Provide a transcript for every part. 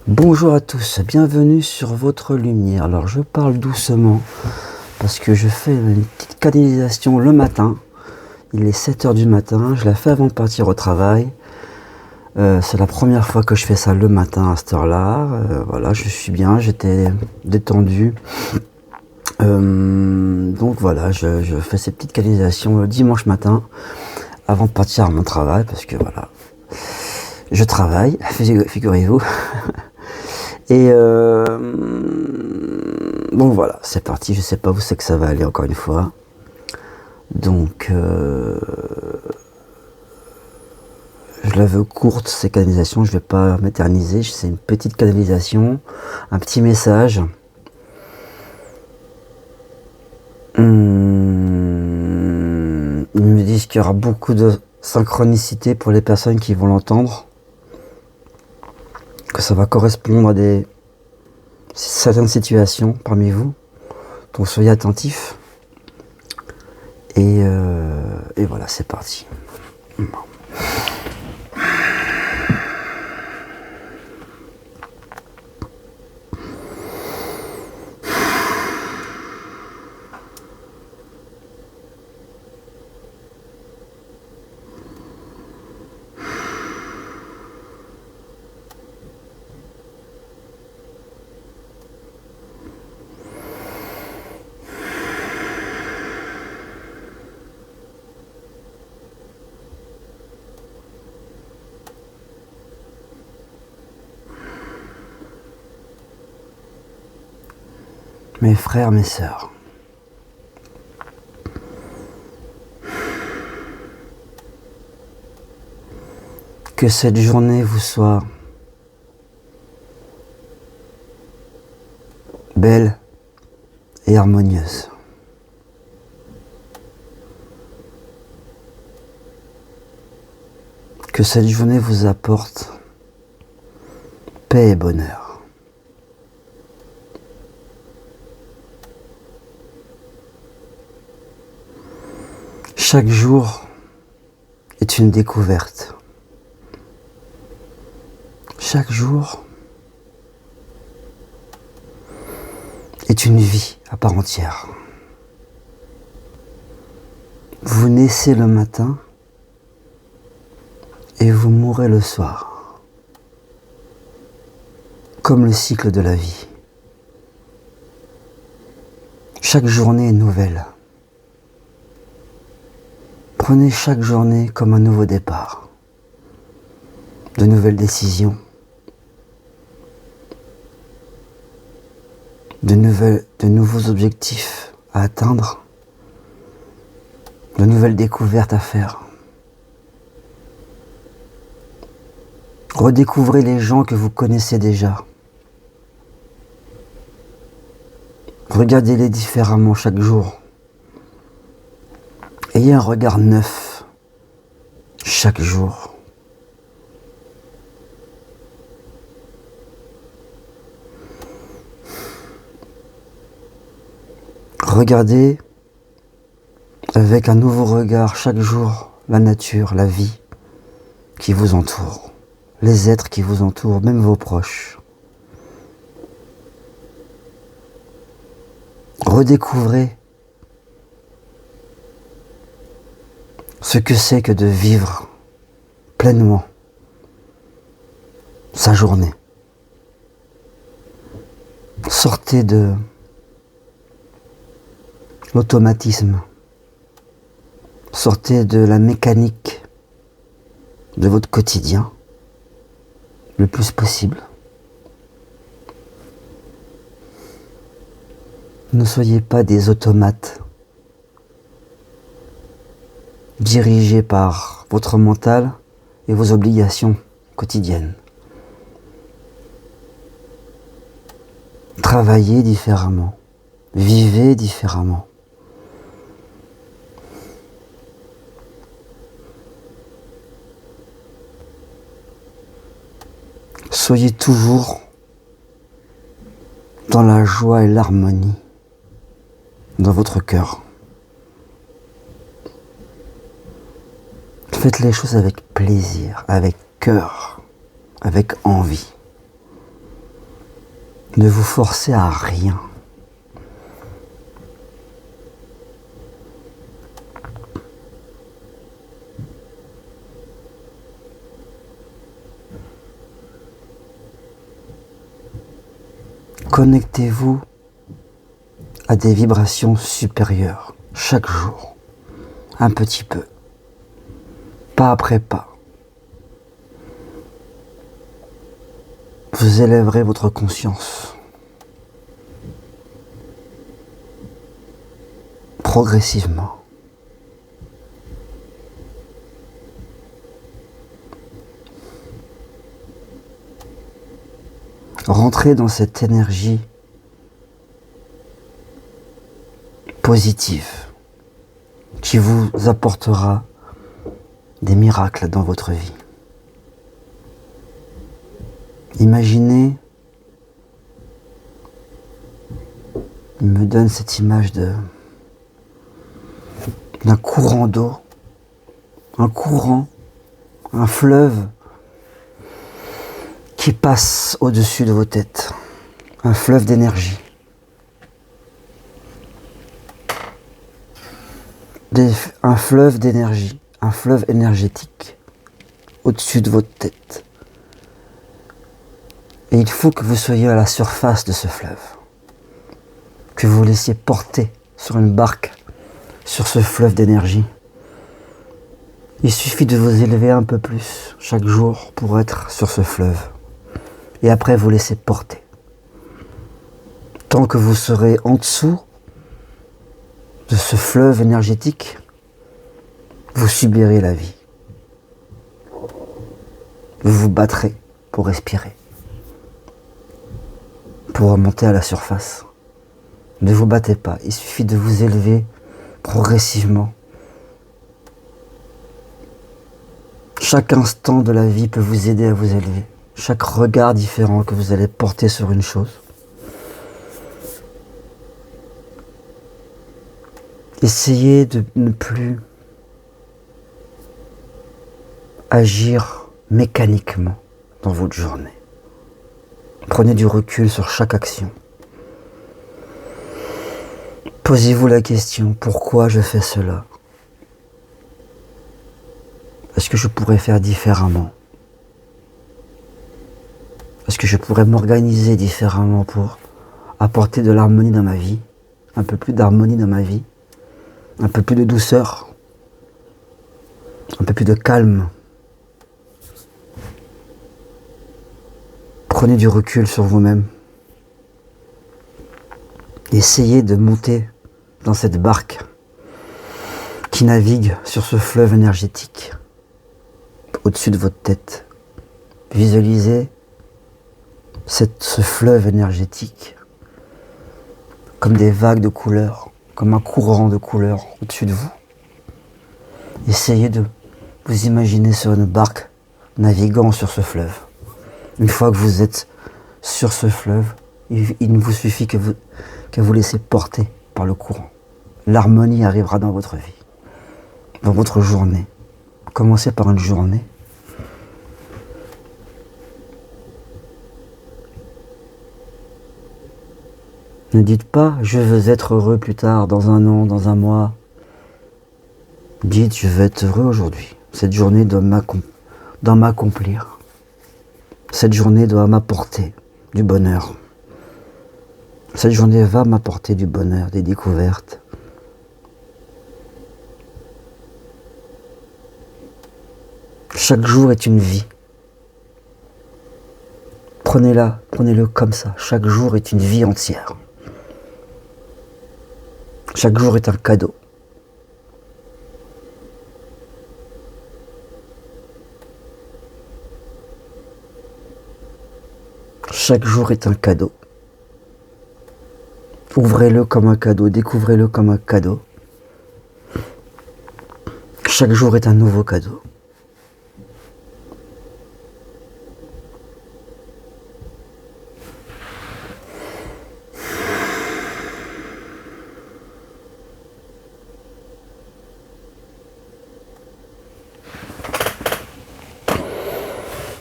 Bonjour à tous, bienvenue sur votre lumière. Alors je parle doucement parce que je fais une petite canalisation le matin. Il est 7 h du matin, je la fais avant de partir au travail. C'est la première fois que je fais ça le matin à cette heure-là. Voilà, je suis bien, j'étais détendu. Donc voilà, je fais ces petites canalisations le dimanche matin avant de partir à mon travail parce que voilà, je travaille, figurez-vous. Et donc voilà, c'est parti, je sais pas où c'est que ça va aller encore une fois. Donc je la veux courte ces canalisations, je vais pas m'éterniser, c'est une petite canalisation, un petit message. Ils me disent qu'il y aura beaucoup de synchronicité pour les personnes qui vont l'entendre, que ça va correspondre à certaines situations parmi vous, donc soyez attentifs. Et voilà, c'est parti. Mes frères, mes sœurs, que cette journée vous soit belle et harmonieuse. Que cette journée vous apporte paix et bonheur. Chaque jour est une découverte. Chaque jour est une vie à part entière. Vous naissez le matin et vous mourrez le soir, comme le cycle de la vie. Chaque journée est nouvelle. Prenez chaque journée comme un nouveau départ, de nouvelles décisions, de nouveaux objectifs à atteindre, de nouvelles découvertes à faire. Redécouvrez les gens que vous connaissez déjà. Regardez-les différemment chaque jour. Ayez un regard neuf chaque jour. Regardez avec un nouveau regard chaque jour la nature, la vie qui vous entoure, les êtres qui vous entourent, même vos proches. Redécouvrez ce que c'est que de vivre pleinement sa journée. Sortez de l'automatisme, sortez de la mécanique de votre quotidien le plus possible. Ne soyez pas des automates dirigés par votre mental et vos obligations quotidiennes. Travaillez différemment, vivez différemment. Soyez toujours dans la joie et l'harmonie dans votre cœur. Faites les choses avec plaisir, avec cœur, avec envie. Ne vous forcez à rien. Connectez-vous à des vibrations supérieures chaque jour, un petit peu, pas après pas. Vous élèverez votre conscience progressivement. Rentrez dans cette énergie positive qui vous apportera des miracles dans votre vie. Imaginez, il me donne cette image d'un courant d'eau, un fleuve qui passe au-dessus de vos têtes, un fleuve d'énergie. Un fleuve d'énergie, un fleuve énergétique au-dessus de votre tête. Et il faut que vous soyez à la surface de ce fleuve, que vous vous laissiez porter sur une barque, sur ce fleuve d'énergie. Il suffit de vous élever un peu plus chaque jour pour être sur ce fleuve. Et après vous laissez porter. Tant que vous serez en dessous de ce fleuve énergétique, vous subirez la vie. Vous vous battrez pour respirer, pour remonter à la surface. Ne vous battez pas, il suffit de vous élever progressivement. Chaque instant de la vie peut vous aider à vous élever. Chaque regard différent que vous allez porter sur une chose. Essayez de ne plus agir mécaniquement dans votre journée. Prenez du recul sur chaque action. Posez-vous la question, pourquoi je fais cela? Est-ce que je pourrais faire différemment? Est-ce que je pourrais m'organiser différemment pour apporter de l'harmonie dans ma vie? Un peu plus d'harmonie dans ma vie? Un peu plus de douceur? Un peu plus de calme? Prenez du recul sur vous-même. Essayez de monter dans cette barque qui navigue sur ce fleuve énergétique au-dessus de votre tête. Visualisez ce fleuve énergétique comme des vagues de couleurs, comme un courant de couleurs au-dessus de vous. Essayez de vous imaginer sur une barque naviguant sur ce fleuve. Une fois que vous êtes sur ce fleuve, il ne vous suffit que vous laissez porter par le courant. L'harmonie arrivera dans votre vie, dans votre journée. Commencez par une journée. Ne dites pas « je veux être heureux plus tard, dans un an, dans un mois ». Dites « je veux être heureux aujourd'hui. Cette journée doit m'accomplir. Cette journée doit m'apporter du bonheur. Cette journée va m'apporter du bonheur, des découvertes. » Chaque jour est une vie. Prenez-le comme ça. Chaque jour est une vie entière. Chaque jour est un cadeau. Chaque jour est un cadeau. Ouvrez-le comme un cadeau, découvrez-le comme un cadeau. Chaque jour est un nouveau cadeau.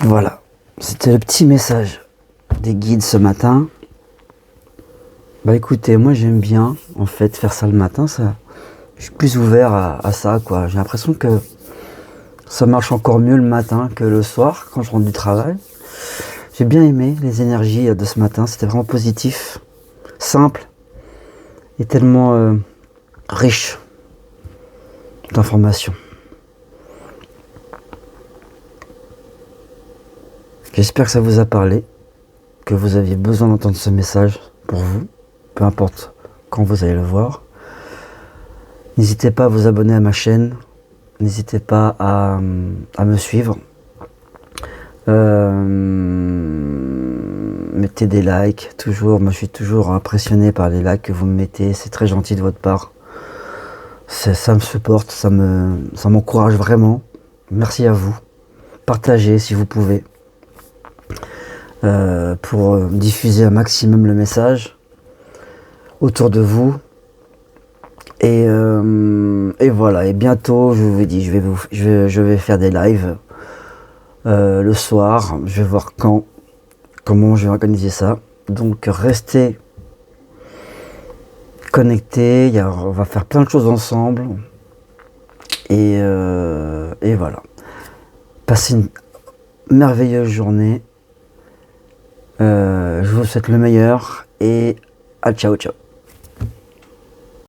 Voilà, c'était le petit message des guides ce matin. Bah écoutez, moi j'aime bien en fait faire ça le matin, ça. Je suis plus ouvert à ça, quoi. J'ai l'impression que ça marche encore mieux le matin que le soir quand je rentre du travail. J'ai bien aimé les énergies de ce matin, c'était vraiment positif, simple et tellement riche d'informations. J'espère que ça vous a parlé, que vous aviez besoin d'entendre ce message pour vous, peu importe quand vous allez le voir. N'hésitez pas à vous abonner à ma chaîne, n'hésitez pas à me suivre. Mettez des likes, toujours, moi je suis toujours impressionné par les likes que vous me mettez, c'est très gentil de votre part. Ça me supporte, ça m'encourage vraiment. Merci à vous. Partagez si vous pouvez. Pour diffuser un maximum le message autour de vous. Et voilà, et bientôt, je vous ai dit, je vais faire des lives le soir. Je vais voir comment je vais organiser ça. Donc restez connectés, on va faire plein de choses ensemble. Et voilà. Passez une merveilleuse journée. Je vous souhaite le meilleur et à ciao ciao.